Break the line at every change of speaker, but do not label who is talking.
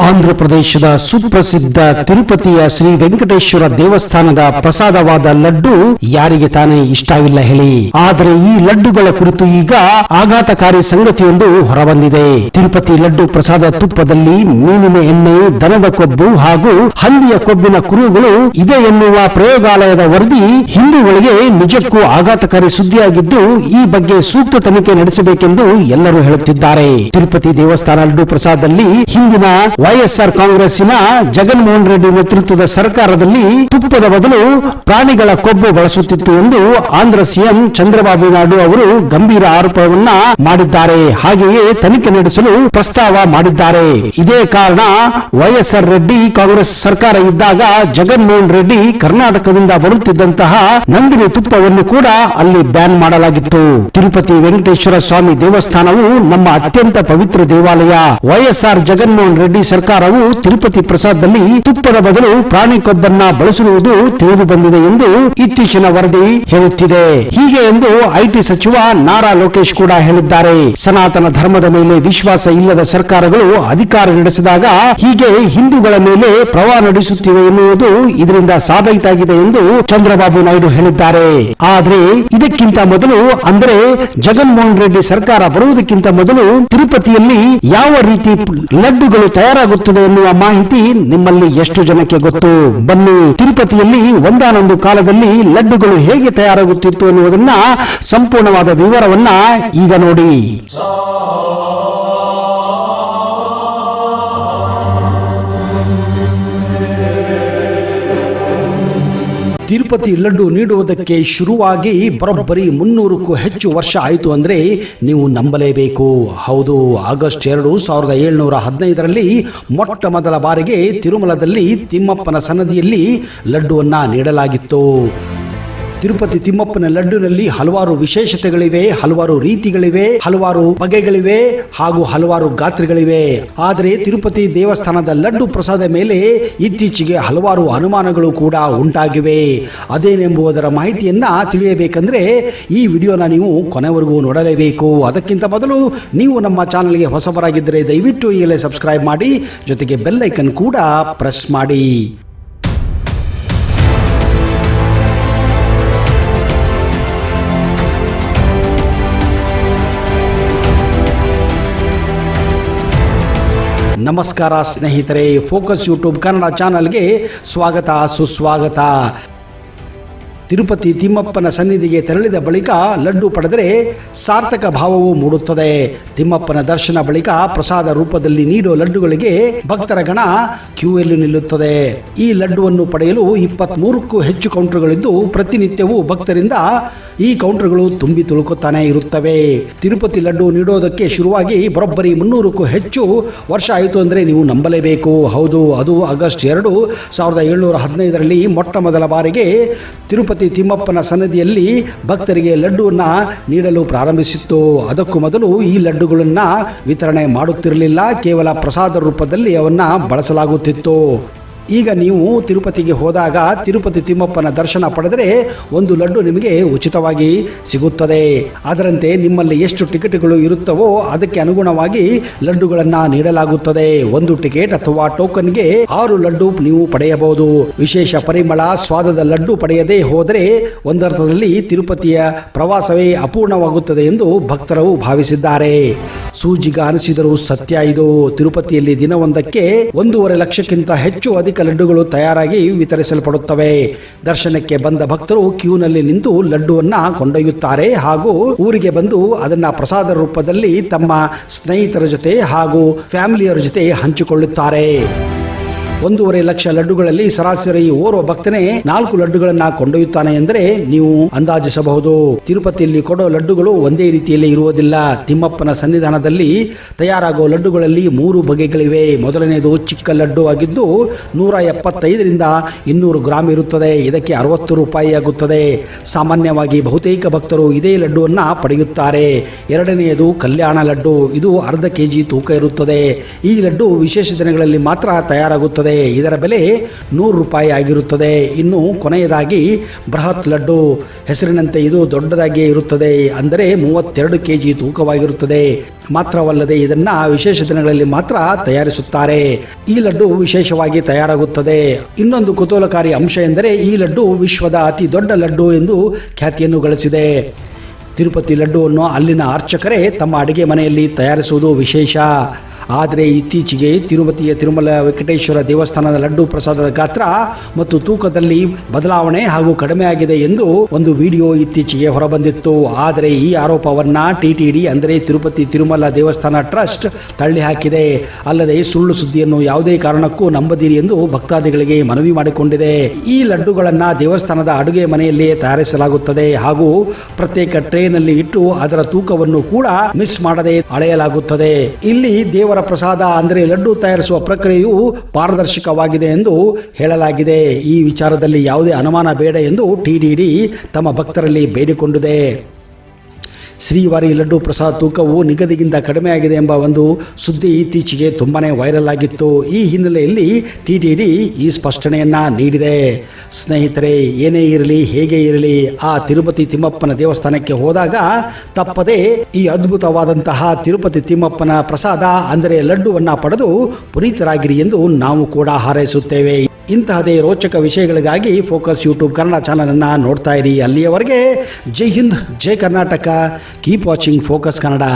ಆಂಧ್ರ ಪ್ರದೇಶದ ಸುಪ್ರಸಿದ್ಧ ತಿರುಪತಿಯ ಶ್ರೀ ವೆಂಕಟೇಶ್ವರ ದೇವಸ್ಥಾನದ ಪ್ರಸಾದವಾದ ಲಡ್ಡು ಯಾರಿಗೆ ತಾನೇ ಇಷ್ಟವಿಲ್ಲ ಹೇಳಿ. ಆದರೆ ಈ ಲಡ್ಡುಗಳ ಕುರಿತು ಈಗ ಆಘಾತಕಾರಿ ಸಂಗತಿಯೊಂದು ಹೊರಬಂದಿದೆ. ತಿರುಪತಿ ಲಡ್ಡು ಪ್ರಸಾದ ತುಪ್ಪದಲ್ಲಿ ಮೀನಿನ ಎಣ್ಣೆ, ದನದ ಕೊಬ್ಬು ಹಾಗೂ ಹಂದಿಯ ಕೊಬ್ಬಿನ ಕುರುಗಳು ಇದೆ ಎನ್ನುವ ಪ್ರಯೋಗಾಲಯದ ವರದಿ ಹಿಂದೂಗಳಿಗೆ ನಿಜಕ್ಕೂ ಆಘಾತಕಾರಿ ಸುದ್ದಿಯಾಗಿದ್ದು, ಈ ಬಗ್ಗೆ ಸೂಕ್ತ ತನಿಖೆ ನಡೆಸಬೇಕೆಂದು ಎಲ್ಲರೂ ಹೇಳುತ್ತಿದ್ದಾರೆ. ತಿರುಪತಿ ದೇವಸ್ಥಾನ ಲಡ್ಡು ಪ್ರಸಾದದಲ್ಲಿ ಹಿಂದಿನ ವೈಎಸ್ಆರ್ ಕಾಂಗ್ರೆಸ್ಸಿನ ಜಗನ್ಮೋಹನ್ ರೆಡ್ಡಿ ನೇತೃತ್ವದ ಸರ್ಕಾರದಲ್ಲಿ ತುಪ್ಪದ ಬದಲು ಪ್ರಾಣಿಗಳ ಕೊಬ್ಬು ಬಳಸುತ್ತಿತ್ತು ಎಂದು ಆಂಧ್ರ ಸಿಎಂ ಚಂದ್ರಬಾಬು ನಾಯ್ಡು ಅವರು ಗಂಭೀರ ಆರೋಪವನ್ನ ಮಾಡಿದ್ದಾರೆ. ಹಾಗೆಯೇ ತನಿಖೆ ನಡೆಸಲು ಪ್ರಸ್ತಾವ ಮಾಡಿದ್ದಾರೆ. ಇದೇ ಕಾರಣ ವೈಎಸ್ಆರ್ ರೆಡ್ಡಿ ಕಾಂಗ್ರೆಸ್ ಸರ್ಕಾರ ಇದ್ದಾಗ ಜಗನ್ಮೋಹನ್ ರೆಡ್ಡಿ ಕರ್ನಾಟಕದಿಂದ ಬರುತ್ತಿದ್ದಂತಹ ನಂದಿನಿ ತುಪ್ಪವನ್ನು ಕೂಡ ಅಲ್ಲಿ ಬ್ಯಾನ್ ಮಾಡಲಾಗಿತ್ತು. ತಿರುಪತಿ ವೆಂಕಟೇಶ್ವರ ಸ್ವಾಮಿ ದೇವಸ್ಥಾನವು ನಮ್ಮ ಅತ್ಯಂತ ಪವಿತ್ರ ದೇವಾಲಯ. ವೈಎಸ್ಆರ್ ಜಗನ್ಮೋಹನ್ ರೆಡ್ಡಿ ಸರ್ಕಾರವು ತಿರುಪತಿ ಪ್ರಸಾದದಲ್ಲಿ ತುಪ್ಪದ ಬದಲು ಪ್ರಾಣಿ ಕೊಬ್ಬನ್ನ ಬಳಸಿರುವುದು ತಿಳಿದು ಬಂದಿದೆ ಎಂದು ಇತ್ತೀಚಿನ ವರದಿ ಹೇಳುತ್ತಿದೆ. ಹೀಗೆ ಎಂದು ಐಟಿ ಸಚಿವ ನಾರಾ ಲೋಕೇಶ್ ಕೂಡ ಹೇಳಿದ್ದಾರೆ. ಸನಾತನ ಧರ್ಮದ ಮೇಲೆ ವಿಶ್ವಾಸ ಇಲ್ಲದ ಸರ್ಕಾರಗಳು ಅಧಿಕಾರ ನಡೆಸಿದಾಗ ಹೀಗೆ ಹಿಂದೂಗಳ ಮೇಲೆ ಪ್ರವಾಹ ನಡೆಸುತ್ತಿವೆ ಎನ್ನುವುದು ಇದರಿಂದ ಸಾಬೀತಾಗಿದೆ ಎಂದು ಚಂದ್ರಬಾಬು ನಾಯ್ಡು ಹೇಳಿದ್ದಾರೆ. ಆದ್ರೆ ಇದಕ್ಕಿಂತ ಮೊದಲು ಅಂದರೆ ಜಗನ್ಮೋಹನ್ ರೆಡ್ಡಿ ಸರ್ಕಾರ ಬರುವುದಕ್ಕಿಂತ ಮೊದಲು ತಿರುಪತಿಯಲ್ಲಿ ಯಾವ ರೀತಿ ಲಡ್ಡುಗಳು ತಯಾರಾಗುತ್ತದೆ ಎನ್ನುವ ಮಾಹಿತಿ ನಿಮ್ಮಲ್ಲಿ ಎಷ್ಟು ಜನಕ್ಕೆ ಗೊತ್ತು? ಬನ್ನಿ, ತಿರುಪತಿಯಲ್ಲಿ ಒಂದಾನೊಂದು ಕಾಲದಲ್ಲಿ ಲಡ್ಡುಗಳು ಹೇಗೆ ತಯಾರಾಗುತ್ತಿತ್ತು ಎನ್ನುವುದನ್ನ ಸಂಪೂರ್ಣವಾದ ವಿವರವನ್ನ ಈಗ ನೋಡಿ. ತಿರುಪತಿ ಲಡ್ಡು ನೀಡುವುದಕ್ಕೆ ಶುರುವಾಗಿ ಬರೋಬ್ಬರಿ 300ಕ್ಕೂ ಹೆಚ್ಚು ವರ್ಷ ಆಯಿತು ಅಂದರೆ ನೀವು ನಂಬಲೇಬೇಕು. ಹೌದು, ಆಗಸ್ಟ್ 2, 1715ರಲ್ಲಿ ಮೊಟ್ಟ ಮೊದಲ ಬಾರಿಗೆ ತಿರುಮಲದಲ್ಲಿ ತಿಮ್ಮಪ್ಪನ ಸನ್ನಿಧಿಯಲ್ಲಿ ಲಡ್ಡುವನ್ನು ನೀಡಲಾಗಿತ್ತು. ತಿರುಪತಿ ತಿಮ್ಮಪ್ಪನ ಲಡ್ಡುನಲ್ಲಿ ಹಲವಾರು ವಿಶೇಷತೆಗಳಿವೆ, ಹಲವಾರು ರೀತಿಗಳಿವೆ, ಹಲವಾರು ಬಗೆಗಳಿವೆ ಹಾಗೂ ಹಲವಾರು ಗಾತ್ರಗಳಿವೆ. ಆದರೆ ತಿರುಪತಿ ದೇವಸ್ಥಾನದ ಲಡ್ಡು ಪ್ರಸಾದ ಮೇಲೆ ಇತ್ತೀಚೆಗೆ ಹಲವಾರು ಅನುಮಾನಗಳು ಕೂಡ ಉಂಟಾಗಿವೆ. ಅದೇನೆಂಬುದರ ಮಾಹಿತಿಯನ್ನ ತಿಳಿಯಬೇಕಂದ್ರೆ ಈ ವಿಡಿಯೋನ ನೀವು ಕೊನೆವರೆಗೂ ನೋಡಲೇಬೇಕು. ಅದಕ್ಕಿಂತ ಮೊದಲು ನೀವು ನಮ್ಮ ಚಾನಲ್ಗೆ ಹೊಸಬರಾಗಿದ್ದರೆ ದಯವಿಟ್ಟು ಈಗಲೇ ಸಬ್ಸ್ಕ್ರೈಬ್ ಮಾಡಿ, ಜೊತೆಗೆ ಬೆಲ್ ಐಕನ್ ಕೂಡ ಪ್ರೆಸ್ ಮಾಡಿ. ನಮಸ್ಕಾರ ಸ್ನೇಹಿತರೆ, ಫೋಕಸ್ ಯೂಟ್ಯೂಬ್ ಕನ್ನಡ ಚಾನಲ್ಗೆ ಸ್ವಾಗತ, ಸುಸ್ವಾಗತ. ತಿರುಪತಿ ತಿಮ್ಮಪ್ಪನ ಸನ್ನಿಧಿಗೆ ತೆರಳಿದ ಬಳಿಕ ಲಡ್ಡು ಪಡೆದರೆ ಸಾರ್ಥಕ ಭಾವವು ಮೂಡುತ್ತದೆ. ತಿಮ್ಮಪ್ಪನ ದರ್ಶನ ಬಳಿಕ ಪ್ರಸಾದ ರೂಪದಲ್ಲಿ ನೀಡೋ ಲಡ್ಡುಗಳಿಗೆ ಭಕ್ತರ ಗಣ ಕ್ಯೂಯಲ್ಲಿ ನಿಲ್ಲುತ್ತದೆ. ಈ ಲಡ್ಡುವನ್ನು ಪಡೆಯಲು 23ಕ್ಕೂ ಹೆಚ್ಚು ಕೌಂಟರ್ಗಳಿದ್ದು ಪ್ರತಿನಿತ್ಯವೂ ಭಕ್ತರಿಂದ ಈ ಕೌಂಟರ್ಗಳು ತುಂಬಿ ತುಳುಕುತ್ತಾನೆ ಇರುತ್ತವೆ. ತಿರುಪತಿ ಲಡ್ಡು ನೀಡೋದಕ್ಕೆ ಶುರುವಾಗಿ ಬರೋಬ್ಬರಿ 300ಕ್ಕೂ ಹೆಚ್ಚು ವರ್ಷ ಆಯಿತು ಅಂದರೆ ನೀವು ನಂಬಲೇಬೇಕು. ಹೌದು, ಅದು ಆಗಸ್ಟ್ 2, 1715ರಲ್ಲಿ ಮೊಟ್ಟ ಮೊದಲ ಬಾರಿಗೆ ತಿರುಪತಿ ತಿಮ್ಮಪ್ಪನ ಸನ್ನಿಧಿಯಲ್ಲಿ ಭಕ್ತರಿಗೆ ಲಡ್ಡುವನ್ನು ನೀಡಲು ಪ್ರಾರಂಭಿಸಿತ್ತು. ಅದಕ್ಕೂ ಮೊದಲು ಈ ಲಡ್ಡುಗಳನ್ನು ವಿತರಣೆ ಮಾಡುತ್ತಿರಲಿಲ್ಲ, ಕೇವಲ ಪ್ರಸಾದ ರೂಪದಲ್ಲಿ ಅವನ್ನ ಬಳಸಲಾಗುತ್ತಿತ್ತು. ಈಗ ನೀವು ತಿರುಪತಿಗೆ ಹೋದಾಗ ತಿರುಪತಿ ತಿಮ್ಮಪ್ಪನ ದರ್ಶನ ಪಡೆದರೆ ಒಂದು ಲಡ್ಡು ನಿಮಗೆ ಉಚಿತವಾಗಿ ಸಿಗುತ್ತದೆ. ಅದರಂತೆ ನಿಮ್ಮಲ್ಲಿ ಎಷ್ಟು ಟಿಕೆಟ್ಗಳು ಇರುತ್ತವೋ ಅದಕ್ಕೆ ಅನುಗುಣವಾಗಿ ಲಡ್ಡುಗಳನ್ನು ನೀಡಲಾಗುತ್ತದೆ. ಒಂದು ಟಿಕೆಟ್ ಅಥವಾ ಟೋಕನ್ಗೆ 6 ಲಡ್ಡು ನೀವು ಪಡೆಯಬಹುದು. ವಿಶೇಷ ಪರಿಮಳ ಸ್ವಾದದ ಲಡ್ಡು ಪಡೆಯದೇ ಹೋದರೆ ಒಂದರ್ಥದಲ್ಲಿ ತಿರುಪತಿಯ ಪ್ರವಾಸವೇ ಅಪೂರ್ಣವಾಗುತ್ತದೆ ಎಂದು ಭಕ್ತರು ಭಾವಿಸಿದ್ದಾರೆ. ಸೂಜಿಗ ಅನಿಸಿದರೂ ಸತ್ಯ ಇದು. ತಿರುಪತಿಯಲ್ಲಿ ದಿನವೊಂದಕ್ಕೆ 1.5 ಲಕ್ಷಕ್ಕಿಂತ ಹೆಚ್ಚು ಅಧಿಕ ಲಡ್ಡುಗಳು ತಯಾರಾಗಿ ವಿತರಿಸಲ್ಪಡುತ್ತವೆ. ದರ್ಶನಕ್ಕೆ ಬಂದ ಭಕ್ತರು ಕ್ಯೂನಲ್ಲಿ ನಿಂತು ಲಡ್ಡುವನ್ನ ಕೊಂಡೊಯ್ಯುತ್ತಾರೆ ಹಾಗೂ ಊರಿಗೆ ಬಂದು ಅದನ್ನ ಪ್ರಸಾದ ರೂಪದಲ್ಲಿ ತಮ್ಮ ಸ್ನೇಹಿತರ ಜೊತೆ ಹಾಗೂ ಫ್ಯಾಮಿಲಿಯರ ಜೊತೆ ಹಂಚಿಕೊಳ್ಳುತ್ತಾರೆ. 1.5 ಲಕ್ಷ ಲಡ್ಡುಗಳಲ್ಲಿ ಸರಾಸರಿ ಓರ್ವ ಭಕ್ತನೇ 4 ಲಡ್ಡುಗಳನ್ನ ಕೊಂಡೊಯ್ಯುತ್ತಾನೆ ಎಂದರೆ ನೀವು ಅಂದಾಜಿಸಬಹುದು. ತಿರುಪತಿಯಲ್ಲಿ ಕೊಡೋ ಲಡ್ಡುಗಳು ಒಂದೇ ರೀತಿಯಲ್ಲಿ ಇರುವುದಿಲ್ಲ. ತಿಮ್ಮಪ್ಪನ ಸನ್ನಿಧಾನದಲ್ಲಿ ತಯಾರಾಗುವ ಲಡ್ಡುಗಳಲ್ಲಿ 3 ಬಗೆಗಳಿವೆ. ಮೊದಲನೆಯದು ಚಿಕ್ಕ ಲಡ್ಡು ಆಗಿದ್ದು 175ರಿಂದ 200 ಗ್ರಾಂ ಇರುತ್ತದೆ. ಇದಕ್ಕೆ 60 ರೂಪಾಯಿ ಆಗುತ್ತದೆ. ಸಾಮಾನ್ಯವಾಗಿ ಬಹುತೇಕ ಭಕ್ತರು ಇದೇ ಲಡ್ಡುವನ್ನ ಪಡೆಯುತ್ತಾರೆ. ಎರಡನೆಯದು ಕಲ್ಯಾಣ ಲಡ್ಡು. ಇದು 1/2 kg ತೂಕ ಇರುತ್ತದೆ. ಈ ಲಡ್ಡು ವಿಶೇಷ ದಿನಗಳಲ್ಲಿ ಮಾತ್ರ ತಯಾರಾಗುತ್ತದೆ. ಆಗಿರುತ್ತದೆ. ಇದರ ಬೆಲೆ 100 ರೂಪಾಯಿ ಆಗಿರುತ್ತದೆ. ಇನ್ನು ಕೊನೆಯದಾಗಿ ಬೃಹತ್ ಲಡ್ಡು. ಹೆಸರಿನಂತೆ ಇದು ದೊಡ್ಡದಾಗಿಯೇ ಇರುತ್ತದೆ, ಅಂದರೆ 32 kg ತೂಕವಾಗಿರುತ್ತದೆ. ಮಾತ್ರವಲ್ಲದೆ ಇದನ್ನ ವಿಶೇಷ ದಿನಗಳಲ್ಲಿ ಮಾತ್ರ ತಯಾರಿಸುತ್ತಾರೆ. ಈ ಲಡ್ಡು ವಿಶೇಷವಾಗಿ ತಯಾರಾಗುತ್ತದೆ. ಇನ್ನೊಂದು ಕುತೂಹಲಕಾರಿ ಅಂಶ ಎಂದರೆ ಈ ಲಡ್ಡು ವಿಶ್ವದ ಅತಿ ದೊಡ್ಡ ಲಡ್ಡು ಎಂದು ಖ್ಯಾತಿಯನ್ನು ಗಳಿಸಿದೆ. ತಿರುಪತಿ ಲಡ್ಡುವನ್ನು ಅಲ್ಲಿನ ಅರ್ಚಕರೇ ತಮ್ಮ ಅಡುಗೆ ಮನೆಯಲ್ಲಿ ತಯಾರಿಸುವುದು ವಿಶೇಷ. ಆದರೆ ಇತ್ತೀಚೆಗೆ ತಿರುಪತಿಯ ತಿರುಮಲ ವೆಂಕಟೇಶ್ವರ ದೇವಸ್ಥಾನದ ಲಡ್ಡು ಪ್ರಸಾದದ ಗಾತ್ರ ಮತ್ತು ತೂಕದಲ್ಲಿ ಬದಲಾವಣೆ ಹಾಗೂ ಕಡಿಮೆ ಆಗಿದೆ ಎಂದು ಒಂದು ವಿಡಿಯೋ ಇತ್ತೀಚೆಗೆ ಹೊರಬಂದಿತ್ತು. ಆದರೆ ಈ ಆರೋಪವನ್ನ TTD ಅಂದರೆ ತಿರುಪತಿ ತಿರುಮಲ ದೇವಸ್ಥಾನ ಟ್ರಸ್ಟ್ ತಳ್ಳಿಹಾಕಿದೆ. ಅಲ್ಲದೆ ಸುಳ್ಳು ಸುದ್ದಿಯನ್ನು ಯಾವುದೇ ಕಾರಣಕ್ಕೂ ನಂಬದಿರಿ ಎಂದು ಭಕ್ತಾದಿಗಳಿಗೆ ಮನವಿ ಮಾಡಿಕೊಂಡಿದೆ. ಈ ಲಡ್ಡುಗಳನ್ನು ದೇವಸ್ಥಾನದ ಅಡುಗೆ ಮನೆಯಲ್ಲಿಯೇ ತಯಾರಿಸಲಾಗುತ್ತದೆ ಹಾಗೂ ಪ್ರತ್ಯೇಕ ಟ್ರೇನಲ್ಲಿ ಇಟ್ಟು ಅದರ ತೂಕವನ್ನು ಕೂಡ ಮಿಸ್ ಮಾಡದೆ ಅಳೆಯಲಾಗುತ್ತದೆ. ಇಲ್ಲಿ ದೇವರ ಪ್ರಸಾದ ಅಂದರೆ ಲಡ್ಡು ತಯಾರಿಸುವ ಪ್ರಕ್ರಿಯೆಯು ಪಾರದರ್ಶಕವಾಗಿದೆ ಎಂದು ಹೇಳಲಾಗಿದೆ. ಈ ವಿಚಾರದಲ್ಲಿ ಯಾವುದೇ ಅನುಮಾನ ಬೇಡ ಎಂದು TTD ತಮ್ಮ ಭಕ್ತರಲ್ಲಿ ಬೇಡಿಕೊಂಡಿದೆ. ಶ್ರೀವಾರಿ ಲಡ್ಡು ಪ್ರಸಾದ ತೂಕವು ನಿಗದಿಗಿಂತ ಕಡಿಮೆಯಾಗಿದೆ ಎಂಬ ಒಂದು ಸುದ್ದಿ ಇತ್ತೀಚೆಗೆ ತುಂಬಾನೇ ವೈರಲ್ ಆಗಿತ್ತು. ಈ ಹಿನ್ನೆಲೆಯಲ್ಲಿ TTD ಈ ಸ್ಪಷ್ಟನೆಯನ್ನ ನೀಡಿದೆ. ಸ್ನೇಹಿತರೆ, ಏನೇ ಇರಲಿ ಹೇಗೆ ಇರಲಿ ಆ ತಿರುಪತಿ ತಿಮ್ಮಪ್ಪನ ದೇವಸ್ಥಾನಕ್ಕೆ ಹೋದಾಗ ತಪ್ಪದೆ ಈ ಅದ್ಭುತವಾದಂತಹ ತಿರುಪತಿ ತಿಮ್ಮಪ್ಪನ ಪ್ರಸಾದ ಅಂದರೆ ಲಡ್ಡುವನ್ನ ಪಡೆದು ಪುನೀತರಾಗಿರಿ ಎಂದು ನಾವು ಕೂಡ ಹಾರೈಸುತ್ತೇವೆ. ಇಂತಹದೇ ರೋಚಕ ವಿಷಯಗಳಿಗಾಗಿ ಫೋಕಸ್ ಯೂಟ್ಯೂಬ್ ಕನ್ನಡ ಚಾನಲನ್ನು ನೋಡ್ತಾ ಇರಿ. ಅಲ್ಲಿಯವರೆಗೆ ಜೈ ಹಿಂದ್, ಜೈ Karnataka. Keep watching focus Kannada.